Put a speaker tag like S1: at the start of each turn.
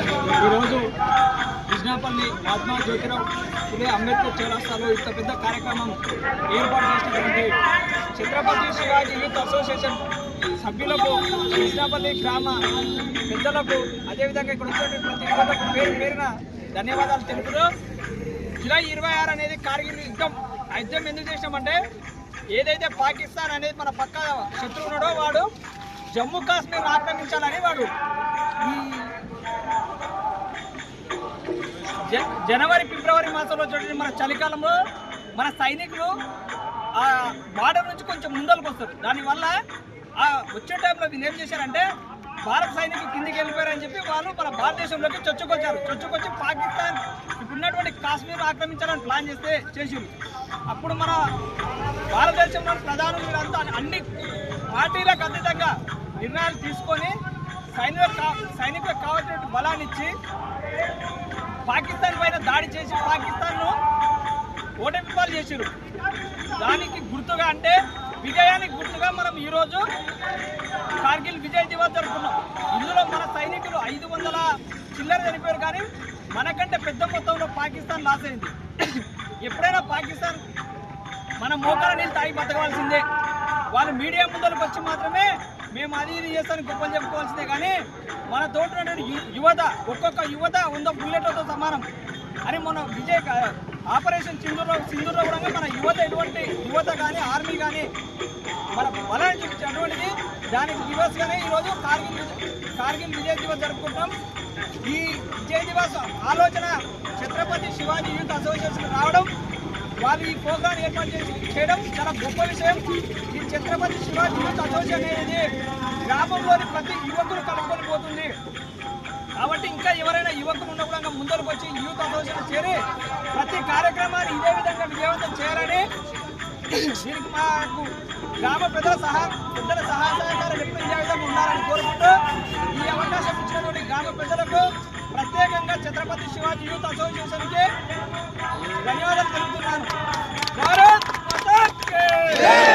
S1: ఈరోజు కృష్ణాపల్లి మహాత్మా జ్యోతిరావు ఫులే అంబేద్కర్ చౌరస్తాలో ఇంత పెద్ద కార్యక్రమం ఏర్పాటు చేసినటువంటి ఛత్రపతి శివాజీ యూత్ అసోసియేషన్ సభ్యులకు, కృష్ణాపల్లి గ్రామ పెద్దలకు, అదేవిధంగా ఇక్కడ వచ్చినటువంటి ప్రతి యువతకు పేరు పేరున ధన్యవాదాలు తెలుపుతూ, జూలై 26 అనేది కార్గిల్ యుద్ధం. ఆ యుద్ధం ఎందుకు చేసినామంటే, ఏదైతే పాకిస్తాన్ అనేది మన పక్క శత్రువు ఉన్నాడో వాడు జమ్మూ కాశ్మీర్ ఆక్రమించాలని వాడు ఈ జనవరి ఫిబ్రవరి మాసంలో చూడండి, మన చలికాలంలో మన సైనికులు ఆ బార్డర్ నుంచి కొంచెం ముందరకు వస్తారు. దానివల్ల ఆ వచ్చే టైంలో వీళ్ళు ఏం చేశారంటే, భారత సైనికులు కిందికి వెళ్ళిపోయారని చెప్పి వాళ్ళు మన భారతదేశంలోకి చొచ్చుకొచ్చి పాకిస్తాన్ ఇప్పుడున్నటువంటి కాశ్మీర్ ఆక్రమించాలని ప్లాన్ చేసింది. అప్పుడు మన భారతదేశంలోని ప్రధానులు వీళ్ళంతా అన్ని పార్టీలకు అతీతంగా నిర్ణయాలు తీసుకొని సైనికులకు కావాల్సిన బలాన్ని ఇచ్చి పాకిస్తాన్ పైన దాడి చేసి పాకిస్తాన్ను ఓటమి పాలు చేశారు. దానికి గుర్తుగా, అంటే విజయానికి గుర్తుగా మనం ఈరోజు కార్గిల్ విజయ్ దివస్ జరుపుకున్నాం. ఇందులో మన సైనికులు 500 చిల్లర చనిపోయారు, కానీ మనకంటే పెద్ద మొత్తంలో పాకిస్తాన్ లాస్ అయింది. ఎప్పుడైనా పాకిస్తాన్ మన మోకాల నీళ్ళు తాగి బతకవలసిందే. వాళ్ళు మీడియా ముందరకు వచ్చి మాత్రమే మేము అది ఇది చేస్తాను గొప్పలు చెప్పుకోవాల్సిందే, కానీ మన తోటి యువత, ఒక్కొక్క యువత 100 బుల్లెట్లతో సమానం అని మన ఆపరేషన్ సింధూర్లో కూడా మన ఎటువంటి యువత కానీ ఆర్మీ కానీ మన బలాన్ని చూపించినటువంటిది. దానికి దివస్గానే ఈరోజు కార్గిల్ విజయ్ దివస్ జరుపుకుంటాం. ఈ విజయ్ దివస్ ఆలోచన ఛత్రపతి శివాజీ యూత్ అసోసియేషన్ రావడం, వాళ్ళు ఈ ప్రోగ్రాం ఏర్పాటు చేయడం చాలా గొప్ప విషయం. ఈ ఛత్రపతి శివాజీ యూత్ అసోసియేషన్ అనేది గ్రామంలోని ప్రతి యువకులు కలుపుకొని పోతుంది. కాబట్టి ఇంకా ఎవరైనా యువకులు ఉన్నప్పుడు ముందరకు వచ్చి యూత్ అసోసియేషన్ చేరి ప్రతి కార్యక్రమాన్ని ఇదే విధంగా విజయవంతం చేయాలని, దీనికి మాకు గ్రామ పెద్దల సహాయ సహకారాలు ఎప్పుడు ఇదే విధంగా ఉండాలని కోరుకుంటూ, ఈ అవకాశం ఇచ్చినటువంటి గ్రామ పెద్దలకు ప్రత్యేకంగా ఛత్రపతి శివాజీ యూత్ అసోసియేషన్కి ధన్యవాదాలు తెలుపుతున్నాను. భారత్ మాతా కీ జై.